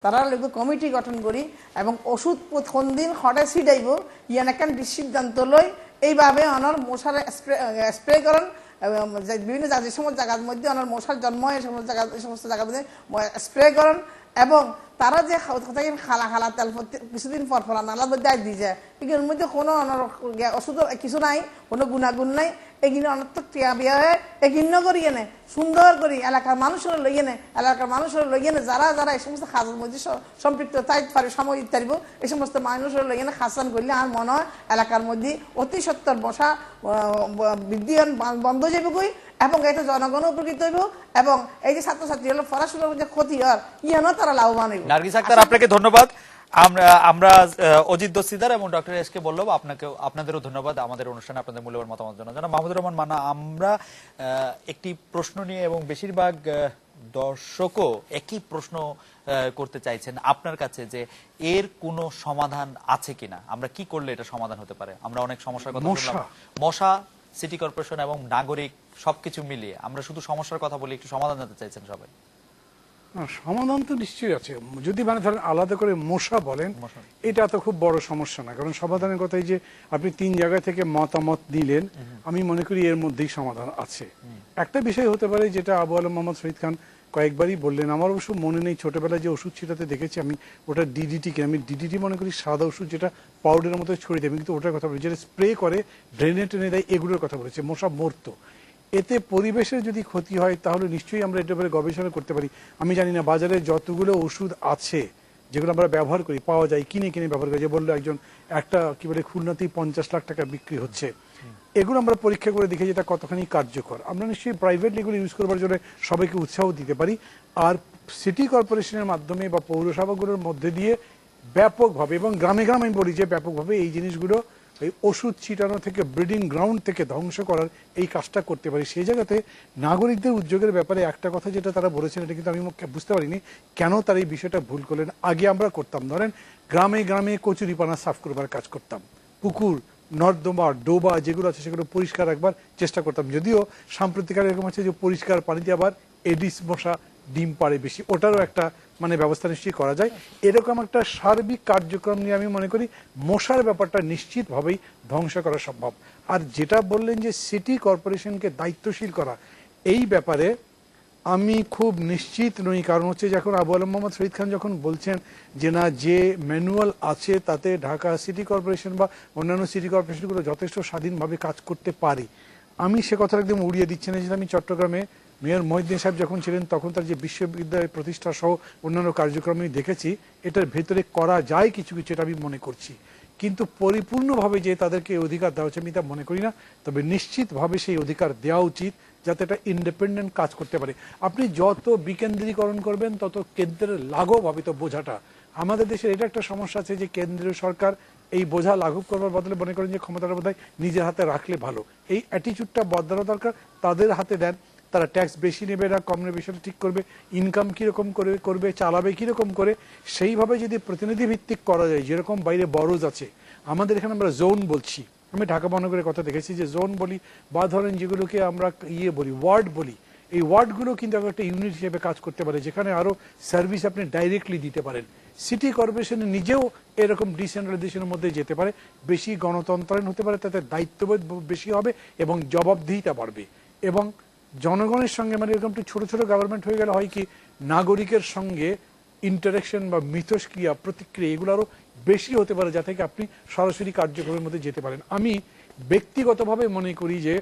তারা লিখব কমিটি গঠন করি এবং ওষুধ কোন দিন হঠাৎ ছিটাইব ইয়ান একটা সিদ্ধান্ত লই এইভাবে অনার মশার স্প্রে করেন বিভিন্ন যে সমস্ত জায়গার মধ্যে অনার মশার জন্ম হয় এই সমস্ত জায়গার মধ্যে স্প্রে করেন এবং তারা যে খালা খালা তেল কিছুদিন পর ফলা নালার মধ্যে আজ দিয়ে যায় এগুলোর মধ্যে কোনো ওষুধ কিছু নাই কোনো গুণাগুণ নাই এগুলো অনর্থক টিয়া বিয়া হয়ে এগিন্ন করিয়ে নেয় সুন্দর করি এলাকার মানুষের লইয়ে নেয় এলাকার মানুষের লইয়ে নেয় যারা যারা এই সমস্ত খাজের মধ্যে সম্পৃক্ত তাই পারে সময় ইত্যাদি এই সমস্ত মানুষের লইয়ে নেয় খাসান করলে আমার মনে হয় এলাকার মধ্যে অতি সত্তর বসা বৃদ্ধি বন্ধ যাবে কই এবং এটা জনগণ উপকৃত হইব এবং এই যে ছাত্রছাত্রী হলো পড়াশোনার যে ক্ষতি হয় ইয়ানও তারা লাভবান হইব। নার্গিস আক্তার, আপনাকে ধন্যবাদ। আমরা অজিত দস্তিদার এবং ডক্টর এস কে বললাম আপনাদেরও ধন্যবাদ আমাদের অনুষ্ঠানে আপনাদের মূল্যবান মতামত জন্য। জানাব মাহমুদুর রহমান মান্না, আমরা একটি প্রশ্ন নিয়ে এবং বেশিরভাগ দর্শকও একই প্রশ্ন করতে চাইছেন আপনার কাছে যে এর কোনো সমাধান আছে কিনা, আমরা কি করলে এটা সমাধান হতে পারে? আমরা অনেক সমস্যার কথা বললাম, মশা, সিটি কর্পোরেশন এবং নাগরিক সবকিছু মিলিয়ে আমরা শুধু সমস্যার কথা বলি, একটু সমাধান জানতে চাইছেন সবাই। সমাধান তো নিশ্চয়ই আছে, যদি মানে ধরেন আলাদা করে মশা বলেন এটা তো খুব বড় সমস্যা না, কারণ সমাধানের কথাই যে আপনি 3 জায়গা থেকে মতামত দিলেন, আমি মনে করি এর মধ্যেই সমাধান আছে। একটা বিষয় হতে পারে যেটা আবু আলম মোহাম্মদ শহীদ খান কয়েকবারই বললেন, আমার অবশ্য মনে নেই ছোটবেলায় যে ওষুধ ছিটাতে দেখেছি আমি ওটা ডিডিটি কে, আমি ডিডিটি মনে করি সাদা ওষুধ যেটা পাউডারের মতো ছড়িয়ে দেয়, কিন্তু ওটার কথা বলি যেটা স্প্রে করে ড্রেনে টেনে দেয়, এগুলোর কথা বলেছে। মশা মরতো, এতে পরিবেশের যদি ক্ষতি হয় তাহলে নিশ্চয়ই আমরা এটা ব্যাপারে গবেষণা করতে পারি। আমি জানি না বাজারে যতগুলো ওষুধ আছে যেগুলো আমরা ব্যবহার করি, পাওয়া যায়, কিনে কিনে ব্যবহার করি, যে বললো একজন একটা কি বলে খুলনাতেই 50 লাখ টাকা বিক্রি হচ্ছে, এগুলো আমরা পরীক্ষা করে দেখি যেটা কতখানি কার্যকর। আমরা নিশ্চয়ই প্রাইভেটলি এগুলো ইউজ করবার জন্য সবাইকে উৎসাহ দিতে পারি, আর সিটি কর্পোরেশনের মাধ্যমে বা পৌরসভাগুলোর মধ্যে দিয়ে ব্যাপকভাবে এবং গ্রামে গ্রামে আমি বলি যে ব্যাপকভাবে এই জিনিসগুলো এই ওষুধ ছিটানো থেকে ব্রিডিং গ্রাউন্ড থেকে ধ্বংস করার এই কাজটা করতে পারি। সেই জায়গাতে নাগরিকদের উদ্যোগের ব্যাপারে একটা কথা যেটা তারা বলেছেন, এটা কিন্তু আমি বুঝতে পারিনি কেন তারা এই বিষয়টা ভুল করলেন। আগে আমরা করতাম, ধরেন গ্রামে গ্রামে কচুরিপানা সাফ করবার কাজ করতাম, পুকুর নর্দমা ডোবা যেগুলো আছে সেগুলো পরিষ্কার রাখবার চেষ্টা করতাম, যদিও সাম্প্রতিককালে এরকম আছে যে পরিষ্কার পানিতে আবার এডিস মশা ডিম পাড়ে বেশি, ওটারও একটা মানে ব্যবস্থা নিশ্চয়ই করা যায়। এরকম একটা সার্বিক কার্যক্রম নিয়ে আমি মনে করি মশার ব্যাপারটা নিশ্চিতভাবেই ধ্বংস করা সম্ভব। আর যেটা বললেন যে সিটি কর্পোরেশনকে দায়িত্বশীল করা, এই ব্যাপারে আমি খুব নিশ্চিত নই, কারণ হচ্ছে যখন আবু আলম মোহাম্মদ শহীদ খান যখন বলছেন যে না যে ম্যানুয়াল আছে তাতে ঢাকা সিটি কর্পোরেশন বা অন্যান্য সিটি কর্পোরেশনগুলো যথেষ্ট স্বাধীনভাবে কাজ করতে পারে, আমি সে কথা একদম উড়িয়ে দিচ্ছি না। যে আমি চট্টগ্রামে মেয়র মহিউদ্দিন সাহেব যখন ছিলেন তখন তার যে বিশ্ববিদ্যালয় প্রতিষ্ঠা সহ অন্যান্য কার্যক্রম আমি দেখেছি, এটার ভেতরে করা যায় কিছু কিছু, এটা আমি মনে করছি, কিন্তু পরিপূর্ণভাবে যে তাদেরকে অধিকার দেওয়া হচ্ছে আমি তা মনে করি না। তবে নিশ্চিতভাবে সেই অধিকার দেওয়া উচিত যাতে এটা ইন্ডিপেন্ডেন্ট কাজ করতে পারে। আপনি যত বিকেন্দ্রীকরণ করবেন তত কেন্দ্রের লাঘব হবে। তো বোঝাটা আমাদের দেশের এটা একটা সমস্যা আছে যে কেন্দ্রীয় সরকার এই বোঝা লাঘব করবার বদলে মনে করেন যে ক্ষমতাটা বোধহয় নিজের হাতে রাখলে ভালো, এই অ্যাটিচিউডটা বদলানো দরকার। তাদের হাতে দেন, তারা ট্যাক্স বেশি নেবে না কম নেবে সেটা ঠিক করবে, ইনকাম কিরকম করে করবে, চালাবে কিরকম করে, সেইভাবে যদি প্রতিনিধি ভিত্তিক করা যায়, যেরকম বাইরে বরোজ আছে, আমাদের এখানে আমরা জোন বলছি, আমি ঢাকা মহানগরের কথা দেখেছি যে জোন বলি বা ধরেন যেগুলোকে আমরা বলি ওয়ার্ড বলি, এই ওয়ার্ডগুলো কিন্তু একটা ইউনিট হিসেবে কাজ করতে পারে, যেখানে আরো সার্ভিস আপনি ডাইরেক্টলি দিতে পারেন। সিটি কর্পোরেশন নিজেও এরকম ডিসেন্ট্রালাইজেশনের মধ্যে যেতে পারে, বেশি গণতন্ত্রায়ন হতে পারে, তাতে দায়িত্ববোধ বেশি হবে এবং জবাবদিহিতা বাড়বে। এবং জনগণের সঙ্গে মানে এরকম ছোট ছোট গভর্নমেন্ট হয়ে গেলে হয় কি, নাগরিকের সঙ্গে ইন্টারাকশন বা মিথস্ক্রিয়া প্রতিক্রিয়া এগুলো আরো বেশি হতে পারে, যাতে আপনি সরাসরি কার্যক্রমের মধ্যে যেতে পারেন। আমি ব্যক্তিগতভাবে মনে করি যে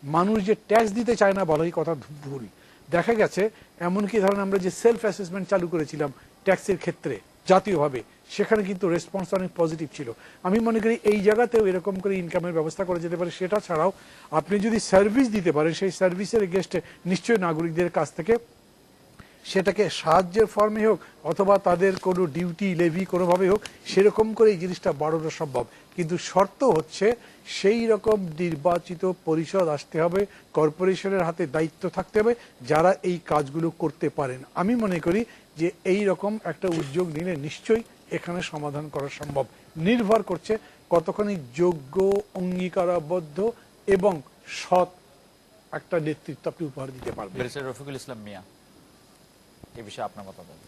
মানুষ যে ট্যাক্স দিতে চায় না বলাই কথা ভুল। দেখা গেছে এমনকি ধরেন আমরা যে সেলফ অ্যাসেসমেন্ট চালু করেছিলাম ট্যাক্সের ক্ষেত্রে জাতীয়ভাবে, সেখানে কিন্তু রেসপন্স অনেক পজিটিভ ছিল। আমি মনে করি এই জায়গাতেও এরকম করে ইনকামের ব্যবস্থা করা যেতে পারে। সেটা ছাড়াও আপনি যদি সার্ভিস দিতে পারেন, সেই সার্ভিসের এগেইনস্টে নিশ্চয়ই নাগরিকদের কাছ থেকে সেটাকে সাহায্যের ফর্মে হোক অথবা তাদের কোনো ডিউটি লেভি কোনোভাবে হোক, সেরকম করে এই জিনিসটা বাড়ানো সম্ভব। কিন্তু শর্ত হচ্ছে সেই রকম নির্বাচিত পরিষদ আসতে হবে, কর্পোরেশনের হাতে দায়িত্ব থাকতে হবে যারা এই কাজগুলো করতে পারেন। আমি মনে করি যে এই রকম একটা উদ্যোগ নিলে নিশ্চয়ই এখানে সমাধান করা সম্ভব। নির্ভর করছে কতখানি যোগ্য, অঙ্গীকারাবদ্ধ এবং সৎ একটা নেতৃত্ব আপনি উপহার দিতে পারবেন। রফিকুল ইসলাম মিয়া, এই বিষয়ে আপনার মতামত?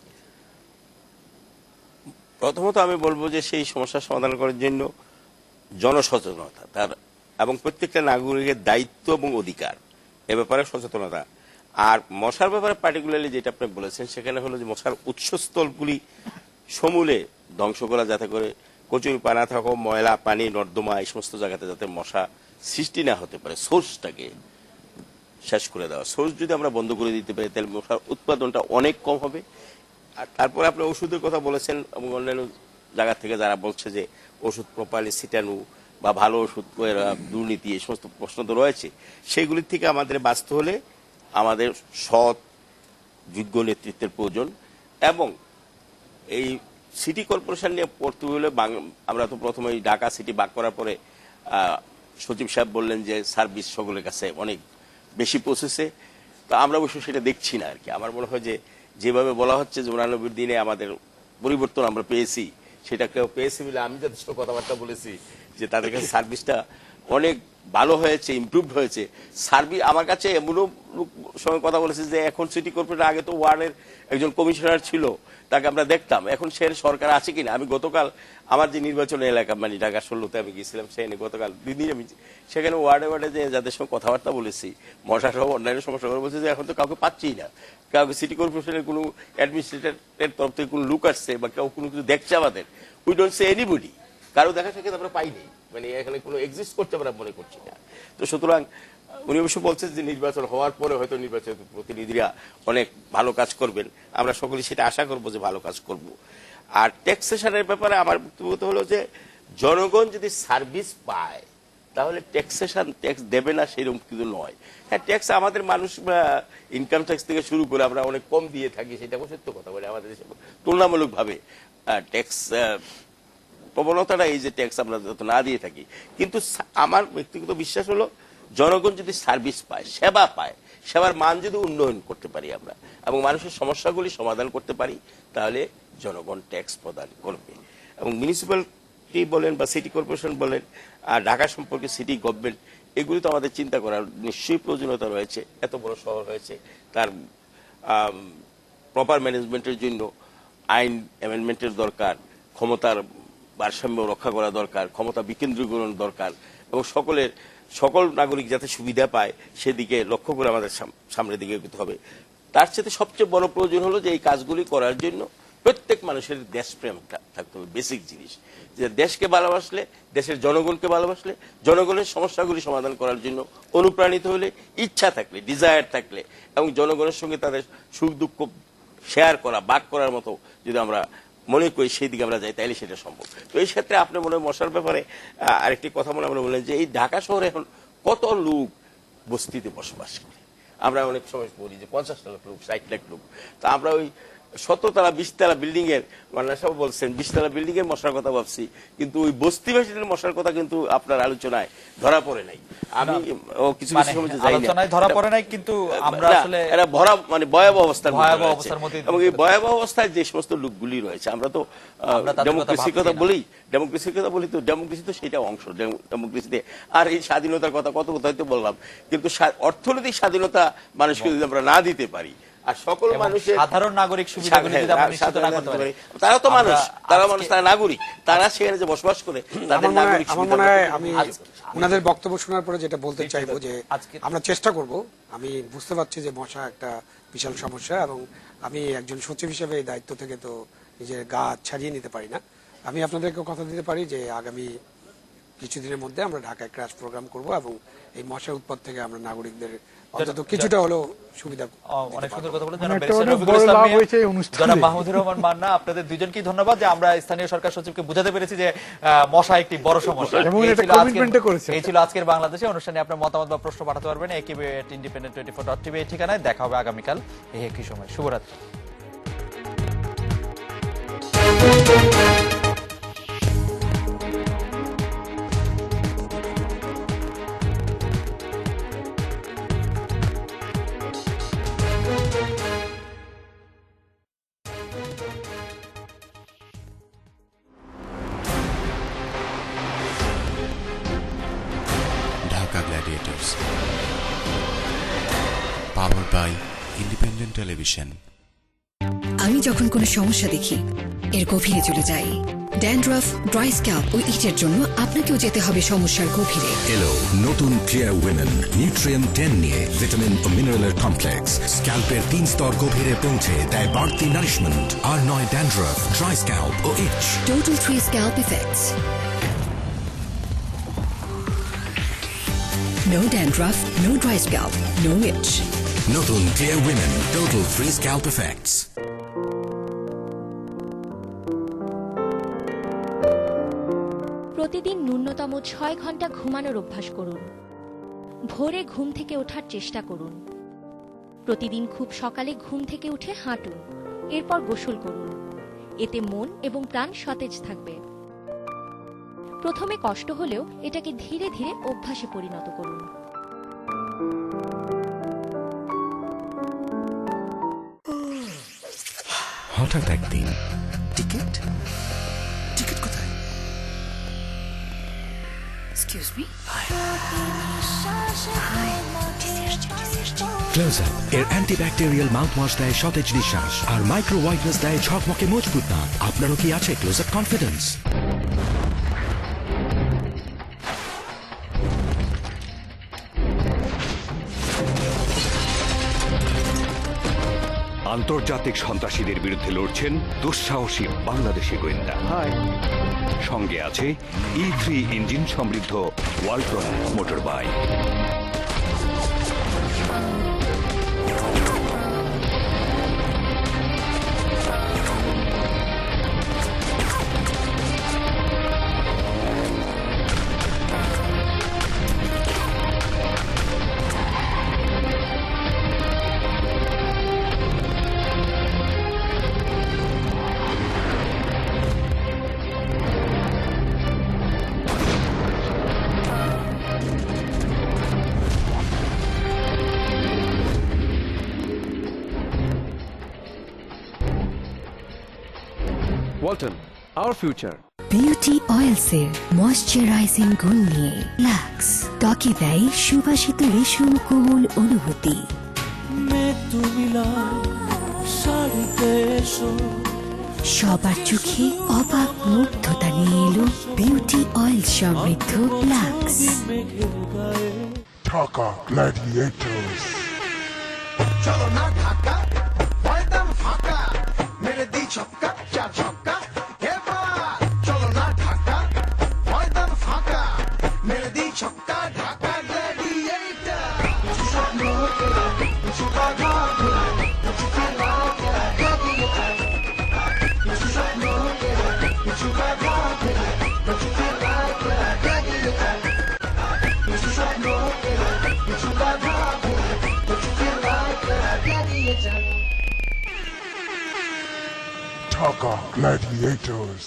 প্রথমত আমি বলবো যে সেই সমস্যার সমাধান করার জন্য জনসচেতনতা তার এবং প্রত্যেকটা নাগরিকের দায়িত্ব এবং অধিকার এ ব্যাপারে সচেতনতা। আর মশার ব্যাপারে পার্টিকুলারলি যেটা আপনি বলেছেন সেখানে হলো যে মশার উৎসস্থলগুলি সমূলে ধ্বংস করা, যাতে করে কচুরি পানা থাকো, ময়লা পানি নর্দমা এই সমস্ত জায়গাতে যাতে মশা সৃষ্টি না হতে পারে, সোর্সটাকে শেষ করে দেওয়া। সোর্স যদি আমরা বন্ধ করে দিতে পারি তাহলে মশার উৎপাদনটা অনেক কম হবে। আর তারপরে আপনি ওষুধের কথা বলেছেন এবং অন্যান্য জায়গা থেকে যারা বলছে যে ওষুধ প্রপারলি ছিটানো বা ভালো ওষুধ দুর্নীতি এই সমস্ত প্রশ্ন তো রয়েছে, সেগুলির থেকে আমাদের বাঁচতে হলে আমাদের সৎ যোগ্য নেতৃত্বের প্রয়োজন। এবং এই সিটি কর্পোরেশন নিয়ে পড়তে হলে আমরা তো প্রথমে ঢাকা সিটি ভাগ করার পরে সচিব সাহেব বললেন যে সার্ভিস সকলের কাছে অনেক বেশি পৌঁছেছে, তো আমরা অবশ্য সেটা দেখছি না আর কি। আমার মনে হয় যে যেভাবে বলা হচ্ছে যে 89 দিনে আমাদের পরিবর্তন আমরা পেয়েছি, সেটা কেউ পেয়েছি বলে আমি যথেষ্ট কথাবার্তা বলেছি যে তাদের কাছে সার্ভিসটা অনেক ভালো হয়েছে, ইমপ্রুভড হয়েছে। সার্ভিস আমার কাছে এমনও সঙ্গে কথা বলেছে যে এখন সিটি কর্পোরেশন, আগে তো ওয়ার্ডের একজন কমিশনার ছিল, তাকে আমরা দেখতাম, এখন সে সরকার আছে কিনা। আমি গতকাল আমার যে নির্বাচনী এলাকা মানে ঢাকা 16-তে আমি গিয়েছিলাম, সেখানে গতকাল 2 দিন আমি সেখানে ওয়ার্ডে ওয়ার্ডে যে যাদের সঙ্গে কথাবার্তা বলেছি মশা সহ অন্যান্য সমস্যা বলছে যে এখন তো কাউকে পাচ্ছি না, কাউকে সিটি কর্পোরেশনের কোনো অ্যাডমিনিস্ট্রেটরের তরফ থেকে কোনো লোক আসছে বা কেউ কোনো কিছু দেখছে আমাদের, উই ডোন্ট সে এনিবডি, কারো দেখা সাক্ষাৎ আমরা পাইনি, মানে এখানে কোনো এক্সিস্ট করতে আমরা মনে করছি না। তো সুতরাং উনি অবশ্য বলছেন যে নির্বাচন হওয়ার পরে হয়তো নির্বাচিত প্রতিনিধিরা অনেক ভালো কাজ করবেন, আমরা সকলেই সেটা আশা করবো যে ভালো কাজ করব। আর ট্যাক্সেশনের ব্যাপারে আমার বক্তব্য হলো যে জনগণ যদি সার্ভিস পায় তাহলে ট্যাক্সেশন ট্যাক্স দেবে না সেরকম কিছু নয়। হ্যাঁ, ট্যাক্স আমাদের মানুষ ইনকাম ট্যাক্স থেকে শুরু করে আমরা অনেক কম দিয়ে থাকি, সেটা সত্য কথা বলে। আমাদের দেশে তুলনামূলকভাবে ট্যাক্স প্রবণতাটা এই যে ট্যাক্স আমরা যত না দিয়ে থাকি, কিন্তু আমার ব্যক্তিগত বিশ্বাস হলো জনগণ যদি সার্ভিস পায়, সেবা পায়, সেবার মান যদি উন্নয়ন করতে পারি আমরা এবং মানুষের সমস্যাগুলি সমাধান করতে পারি, তাহলে জনগণ ট্যাক্স প্রদান করবে। এবং মিউনিসিপ্যালিটি বলেন বা সিটি কর্পোরেশন বলেন, আর ঢাকা সম্পর্কে সিটি গভর্নমেন্ট, এগুলি তো আমাদের চিন্তা করার নিশ্চয়ই প্রয়োজনীয়তা রয়েছে। এত বড় শহর হয়েছে, তার প্রপার ম্যানেজমেন্টের জন্য আইন অ্যামেন্ডমেন্টের দরকার, ক্ষমতার ভারসাম্য রক্ষা করা দরকার, ক্ষমতা বিকেন্দ্রীকরণ দরকার, এবং সকল নাগরিক যাতে সুবিধা পায় সেদিকে লক্ষ্য করে আমাদের সামনের দিকে এগোতে হবে। তার সাথে সবচেয়ে বড় প্রয়োজন হলো যে এই কাজগুলি করার জন্য প্রত্যেক মানুষের দেশপ্রেম থাকতে হবে, বেসিক জিনিস। যে দেশকে ভালোবাসলে, দেশের জনগণকে ভালোবাসলে, জনগণের সমস্যাগুলি সমাধান করার জন্য অনুপ্রাণিত হলে, ইচ্ছা থাকলে, ডিজায়ার থাকলে, এবং জনগণের সঙ্গে তাদের সুখ দুঃখ শেয়ার করা, ভাগ করার মতো যদি আমরা মনে করি সেই দিকে আমরা যাই, তাইলে সেটা সম্ভব। তো এই ক্ষেত্রে আপনি মনে হয় মশার ব্যাপারে আরেকটি কথা মনে আমরা বললেন যে এই ঢাকা শহরে এখন কত লোক বস্তিতে বসবাস করে। আমরা অনেক সময় বলি যে 50 লাখ লোক, 60 লাখ লোক। তো আমরা ওই 17 তলা 20 তলা বিল্ডিং এর, মান্না সাহেব বলছেন 20 তলা বিল্ডিং এর মশার কথা ভাবছি, কিন্তু ওই বস্তিবাসীদের মশার কথা কিন্তু আপনার আলোচনায় ধরা পড়ে নাই। আমি কিছু কিছু সময় যাই না, আলোচনায় ধরা পড়ে নাই, কিন্তু আমরা আসলে এটা ভরা মানে ভয়াবহ অবস্থার মধ্যে, এবং এই ভয়াবহ অবস্থায় যে সমস্ত লোকগুলি রয়েছে, আমরা তো ডেমোক্রেসির কথা বলি, তো ডেমোক্রেসি তো সেটা অংশ ডেমোক্রেসিতে। আর এই স্বাধীনতার কথা কত কোথায় তো বললাম, কিন্তু অর্থনৈতিক স্বাধীনতা মানুষকে যদি আমরা না দিতে পারি, আর সকল মানুষের সাধারণ নাগরিক সুবিধাগুলি যদি আমরা নিশ্চিত না করতে পারি, তারা তো মানুষ, তারা নাগরিক, তারা সেখানে যে বসবাস করে তাদের নাগরিক আমার মনে হয় আমি ওনাদের বক্তব্য শোনার পরে যেটা বলতে চাইবো যে আমরা চেষ্টা করব, আমি বুঝতে পারছি যে মশা একটা বিশাল সমস্যা, এবং আমি একজন সচিব হিসেবে এই দায়িত্ব থেকে তো নিজের গা ছাড়িয়ে নিতে পারি না। আমি আপনাদেরকে কথা দিতে পারি যে আগামী কিছুদিনের মধ্যে আমরা ঢাকায় ক্র্যাশ প্রোগ্রাম করব এবং এই মশা উৎপাদ থেকে আমরা নাগরিকদের অন্তত কিছুটা হলেও সুবিধা। অনেক সুন্দর কথা বলেন জনাব মাহমুদুর রহমান মান্না। আপনাদের দুইজনকেই ধন্যবাদ যে আমরা স্থানীয় সরকার সচিবকে বুঝাতে পেরেছি যে মশা একটি বড় সমস্যা। এই ছিল আজকের বাংলাদেশে অনুষ্ঠানে। আপনার মতামত বা প্রশ্ন পাঠাতে পারবেন ekb@independent24.tv এই ঠিকানায়। দেখা হবে আগামীকাল এই একই সময়। শুভরাত্রি। Dhaka Gladiators, powered by Independent Television. আমি যখন কোনো সমস্যা দেখি এর গভীরে চলে যাই। ড্যান্ড্রাফ, ড্রাই স্ক্যাল্প ও ইচের জন্য আপনাকেও যেতে হবে সমস্যার গভীরে। এলো নতুন ক্লিয়ার উইমেন নিউট্রিয়েন্ট 10 নিয়ে ভিটামিন ও মিনারেলের কমপ্লেক্স। স্ক্যাল্পের 3 স্তর গভীরে পৌঁছে দেয় বাড়তি নারিশমেন্ট। আর নয় ড্যান্ড্রাফ, ড্রাই স্ক্যাল্প ও itch. Total 3 scalp effects. No dandruff, no dry scalp, no itch. নতুন clear women total 3 scalp effects. প্রতিদিন ন্যূনতম 6 ঘন্টা ঘুমানোর অভ্যাস করুন। ভোরে ঘুম থেকে ওঠার চেষ্টা করুন। প্রতিদিন খুব সকালে ঘুম থেকে উঠে হাঁটুন, এরপর গোসল করুন। এতে মন এবং প্রাণ সতেজ থাকবে। প্রথমে কষ্ট হলেও এটাকে ধীরে ধীরে অভ্যাসে পরিণত করুন। হঠাৎ একদিন টিকিট কোথায়? Excuse me? ক্লোজ আপ এর অ্যান্টিব্যাকটেরিয়াল মাউথওয়াশ দেয় সতেজ নিঃশ্বাস আর মাইক্রো হোয়াইটনেস দেয় ঝকমকে মজবুত দাঁত। আপনারও কি আছে ক্লোজ আপ কনফিডেন্স? আন্তর্জাতিক সন্ত্রাসীদের বিরুদ্ধে লড়ছেন দুঃসাহসী বাংলাদেশি গোয়েন্দা। সঙ্গে আছে E3 ইঞ্জিন সমৃদ্ধ Walton motor bike. Walton, our future. Beauty অয়েলসের ময়শ্চারাইজিং গুণ নিয়ে লাক্স ত্বকে দেয় সুবাসিত রেশম কোমল অনুভূতি। সবার চোখে অবাক মুগ্ধতা নিয়ে এলো বিউটি অয়েল সমৃদ্ধ লাক্স। ঢাকা গ্ল্যাডিয়েটর্স। চলো না ঢাকা, ময়দান ফাঁকা, মেরে দি ছক্কা, চার ছক্কা, এবার চলো না ঢাকা, ময়দান ফাঁকা, মেরে দি ছক্কা, ঢাকা গ্ল্যাডিয়েটর। কিছু স্বপ্ন কিছু কথা, কিছু খেলা গ্ল্যাডিয়েটর। কিছু স্বপ্ন কিছু কথা, কিছু খেলা গ্ল্যাডিয়েটর। কিছু স্বপ্ন কিছু কথা, ঢাকা গ্ল্যাডিয়েটর্স।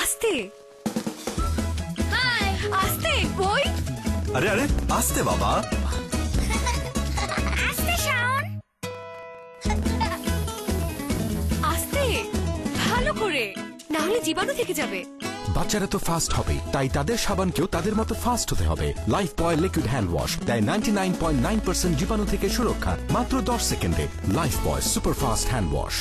আস্তে আস্তে বই। আরে আরে আস্তে বাবা। আস্তে শাওন, আস্তে, ভালো করে, না হলে জীবাণু থেকে যাবে। বাচ্চারা তো ফাস্ট হবে, তাই তাদের সাবানকেও তাদের মতো ফাস্ট হতে হবে। লাইফ বয় লিকুইড হ্যান্ড ওয়াশ দেয় 99.9% জীবাণু থেকে সুরক্ষা মাত্র 10 সেকেন্ডে। লাইফ বয় সুপার ফাস্ট হ্যান্ড ওয়াশ।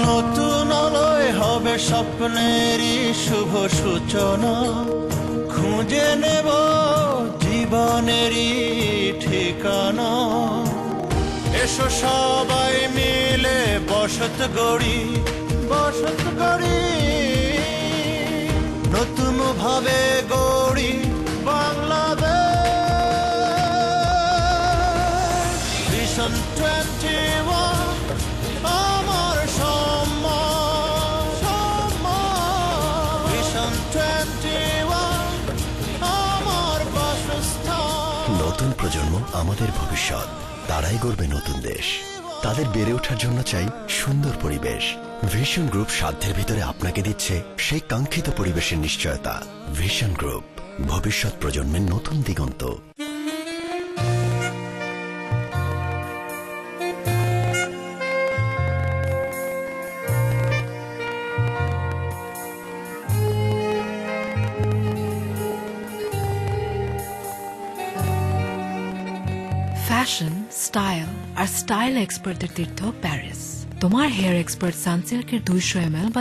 নতুন আলোয় হবে স্বপ্নেরই শুভ সূচনা, খুঁজে নেব জীবনেরই ঠিকানা। এসো সবাই মিলে বসত গড়ি, বসত গড়ি, নতুন ভাবে গড়ি বাংলাদেশ। ভিশন 21 আমার সম্মান, ভিশন 21 আমার বাসস্থান। নতুন প্রজন্ম আমাদের ভবিষ্যৎ, তারাই গড়বে নতুন দেশ। তাদের বেড়ে ওঠার জন্য চাই সুন্দর পরিবেশ। ভিশন গ্রুপ সাধ্যের ভিতরে আপনাকে দিচ্ছে সেই কাঙ্ক্ষিত পরিবেশের নিশ্চয়তা। ভিশন গ্রুপ, ভবিষ্যৎ প্রজন্মের নতুন দিগন্ত। ফ্যাশন, স্টাইল আর স্টাইল এক্সপার্টদের তীর্থ প্যারিস। তোমার হেয়ার এক্সপার্ট সানসিল্কের 200 ml বা